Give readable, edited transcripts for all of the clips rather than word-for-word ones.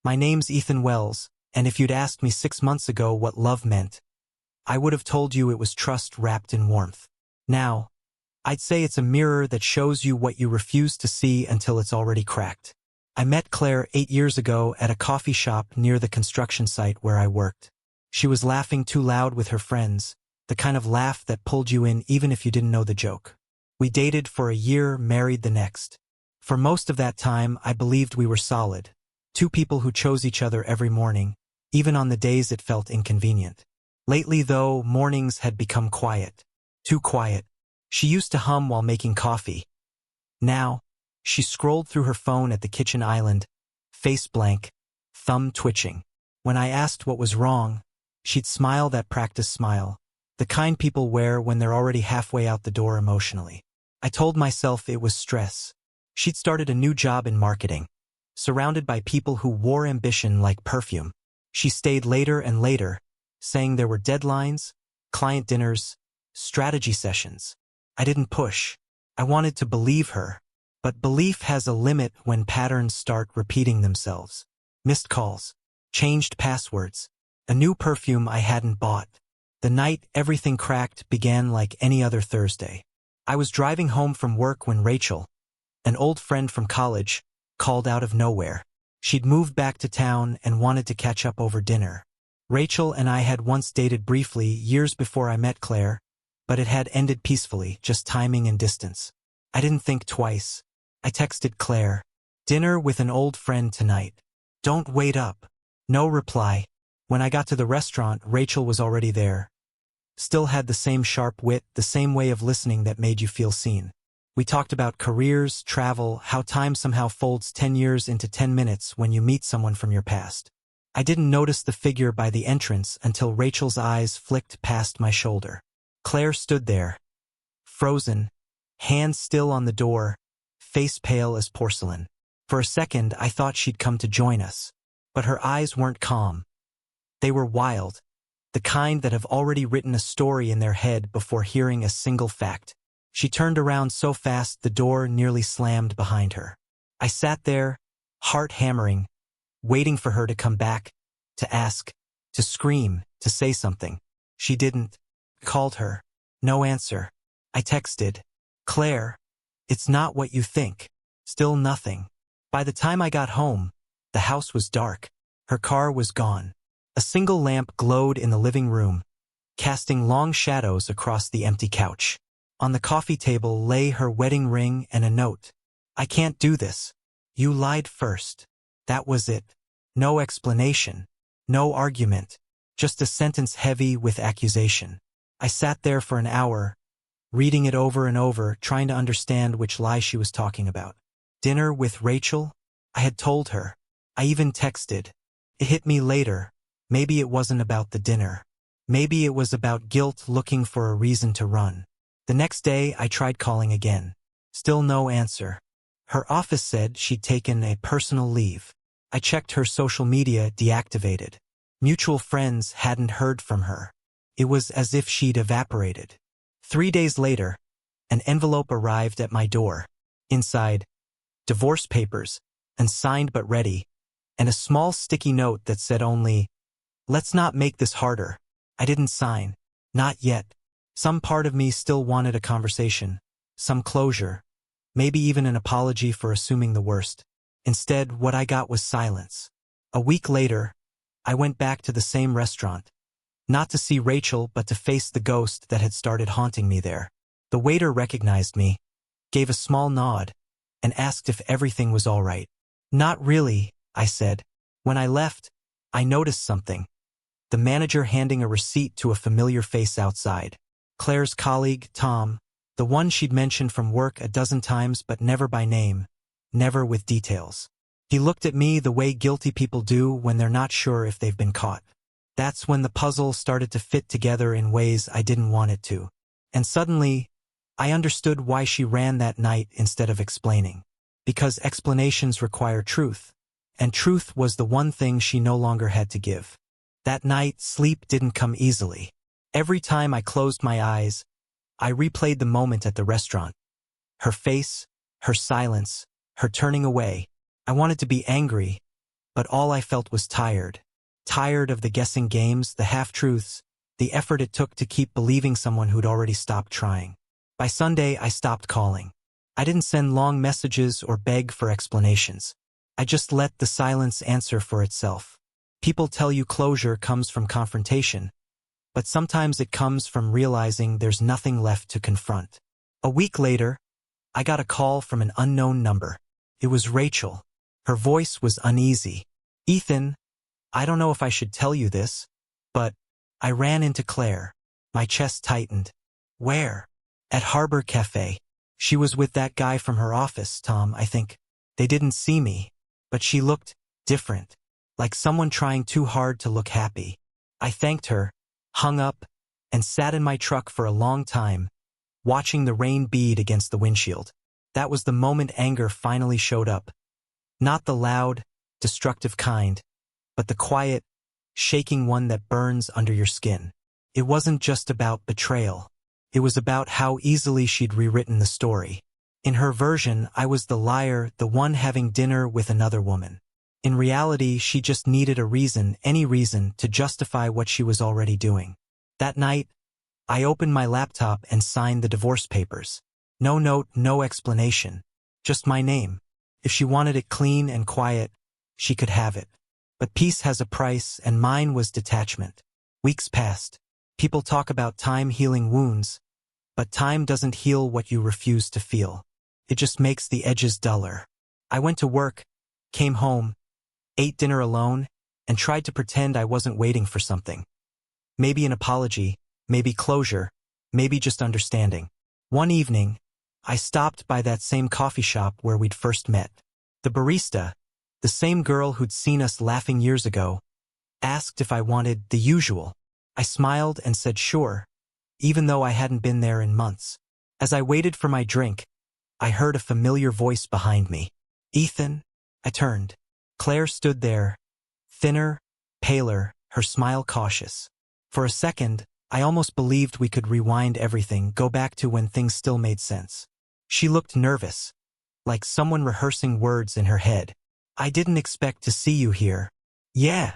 My name's Ethan Wells, and if you'd asked me 6 months ago what love meant, I would have told you it was trust wrapped in warmth. Now, I'd say it's a mirror that shows you what you refuse to see until it's already cracked. I met Claire 8 years ago at a coffee shop near the construction site where I worked. She was laughing too loud with her friends, the kind of laugh that pulled you in even if you didn't know the joke. We dated for a year, married the next. For most of that time, I believed we were solid. Two people who chose each other every morning, even on the days it felt inconvenient. Lately, though, mornings had become quiet. Too quiet. She used to hum while making coffee. Now, she scrolled through her phone at the kitchen island, face blank, thumb twitching. When I asked what was wrong, she'd smile that practice smile, the kind people wear when they're already halfway out the door emotionally. I told myself it was stress. She'd started a new job in marketing, surrounded by people who wore ambition like perfume. She stayed later and later, saying there were deadlines, client dinners, strategy sessions. I didn't push. I wanted to believe her. But belief has a limit when patterns start repeating themselves. Missed calls, changed passwords, a new perfume I hadn't bought. The night everything cracked began like any other Thursday. I was driving home from work when Rachel, an old friend from college, called out of nowhere. She'd moved back to town and wanted to catch up over dinner. Rachel and I had once dated briefly years before I met Claire, but it had ended peacefully, just timing and distance. I didn't think twice. I texted Claire, "Dinner with an old friend tonight. Don't wait up." No reply. When I got to the restaurant, Rachel was already there. Still had the same sharp wit, the same way of listening that made you feel seen. We talked about careers, travel, how time somehow folds 10 years into 10 minutes when you meet someone from your past. I didn't notice the figure by the entrance until Rachel's eyes flicked past my shoulder. Claire stood there, frozen, hands still on the door, face pale as porcelain. For a second, I thought she'd come to join us. But her eyes weren't calm. They were wild, the kind that have already written a story in their head before hearing a single fact. She turned around so fast the door nearly slammed behind her. I sat there, heart hammering, waiting for her to come back, to ask, to scream, to say something. She didn't. Called her. No answer. I texted, "Claire, it's not what you think." Still nothing. By the time I got home, the house was dark. Her car was gone. A single lamp glowed in the living room, casting long shadows across the empty couch. On the coffee table lay her wedding ring and a note. "I can't do this. You lied first." That was it. No explanation. No argument. Just a sentence heavy with accusation. I sat there for an hour, reading it over and over, trying to understand which lie she was talking about. Dinner with Rachel? I had told her. I even texted. It hit me later. Maybe it wasn't about the dinner. Maybe it was about guilt looking for a reason to run. The next day, I tried calling again. Still no answer. Her office said she'd taken a personal leave. I checked her social media, deactivated. Mutual friends hadn't heard from her. It was as if she'd evaporated. 3 days later, an envelope arrived at my door. Inside, divorce papers, unsigned but ready, and a small sticky note that said only, "Let's not make this harder." I didn't sign. Not yet. Some part of me still wanted a conversation, some closure, maybe even an apology for assuming the worst. Instead, what I got was silence. A week later, I went back to the same restaurant. Not to see Rachel, but to face the ghost that had started haunting me there. The waiter recognized me, gave a small nod, and asked if everything was all right. "Not really," I said. When I left, I noticed something. The manager handing a receipt to a familiar face outside. Claire's colleague, Tom, the one she'd mentioned from work a dozen times but never by name, never with details. He looked at me the way guilty people do when they're not sure if they've been caught. That's when the puzzle started to fit together in ways I didn't want it to. And suddenly, I understood why she ran that night instead of explaining. Because explanations require truth, and truth was the one thing she no longer had to give. That night, sleep didn't come easily. Every time I closed my eyes, I replayed the moment at the restaurant. Her face, her silence, her turning away. I wanted to be angry, but all I felt was tired. Tired of the guessing games, the half-truths, the effort it took to keep believing someone who'd already stopped trying. By Sunday, I stopped calling. I didn't send long messages or beg for explanations. I just let the silence answer for itself. People tell you closure comes from confrontation, but sometimes it comes from realizing there's nothing left to confront. A week later, I got a call from an unknown number. It was Rachel. Her voice was uneasy. "Ethan, I don't know if I should tell you this, but I ran into Claire." My chest tightened. "Where?" "At Harbor Cafe. She was with that guy from her office, Tom, I think. They didn't see me, but she looked different, like someone trying too hard to look happy." I thanked her, hung up, and sat in my truck for a long time, watching the rain bead against the windshield. That was the moment anger finally showed up. Not the loud, destructive kind, but the quiet, shaking one that burns under your skin. It wasn't just about betrayal. It was about how easily she'd rewritten the story. In her version, I was the liar, the one having dinner with another woman. In reality, she just needed a reason, any reason, to justify what she was already doing. That night, I opened my laptop and signed the divorce papers. No note, no explanation. Just my name. If she wanted it clean and quiet, she could have it. But peace has a price, and mine was detachment. Weeks passed. People talk about time healing wounds, but time doesn't heal what you refuse to feel. It just makes the edges duller. I went to work, came home, ate dinner alone, and tried to pretend I wasn't waiting for something. Maybe an apology, maybe closure, maybe just understanding. One evening, I stopped by that same coffee shop where we'd first met. The barista, the same girl who'd seen us laughing years ago, asked if I wanted the usual. I smiled and said sure, even though I hadn't been there in months. As I waited for my drink, I heard a familiar voice behind me. "Ethan?" I turned. Claire stood there, thinner, paler, her smile cautious. For a second, I almost believed we could rewind everything, go back to when things still made sense. She looked nervous, like someone rehearsing words in her head. "I didn't expect to see you here." "Yeah,"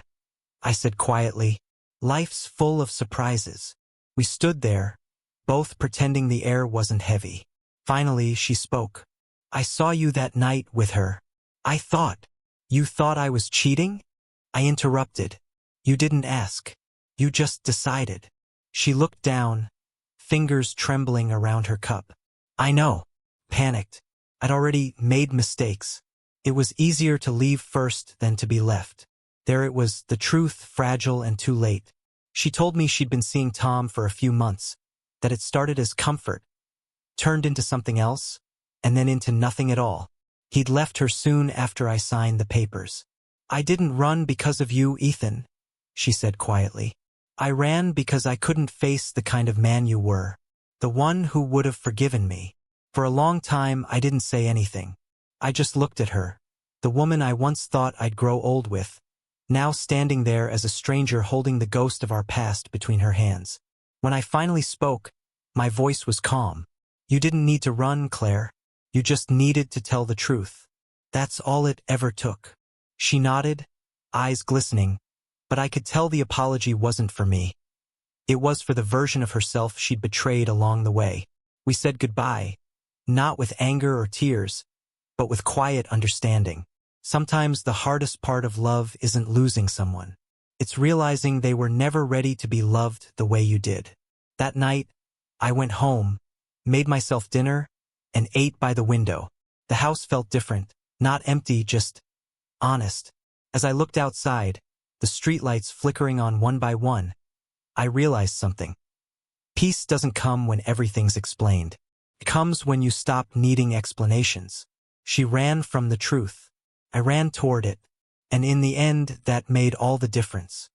I said quietly. "Life's full of surprises." We stood there, both pretending the air wasn't heavy. Finally, she spoke. "I saw you that night with her. I thought." "You thought I was cheating?" I interrupted. "You didn't ask. You just decided." She looked down, fingers trembling around her cup. "I know." Panicked. I'd already made mistakes. It was easier to leave first than to be left. There it was, the truth, fragile and too late. She told me she'd been seeing Tom for a few months, that it started as comfort, turned into something else, and then into nothing at all. He'd left her soon after I signed the papers. "I didn't run because of you, Ethan," she said quietly. "I ran because I couldn't face the kind of man you were, the one who would have forgiven me." For a long time, I didn't say anything. I just looked at her, the woman I once thought I'd grow old with, now standing there as a stranger holding the ghost of our past between her hands. When I finally spoke, my voice was calm. "You didn't need to run, Claire. You just needed to tell the truth. That's all it ever took." She nodded, eyes glistening, but I could tell the apology wasn't for me. It was for the version of herself she'd betrayed along the way. We said goodbye, not with anger or tears, but with quiet understanding. Sometimes the hardest part of love isn't losing someone. It's realizing they were never ready to be loved the way you did. That night, I went home, made myself dinner, and ate by the window. The house felt different, not empty, just honest. As I looked outside, the streetlights flickering on one by one, I realized something. Peace doesn't come when everything's explained. It comes when you stop needing explanations. She ran from the truth. I ran toward it, and in the end, that made all the difference.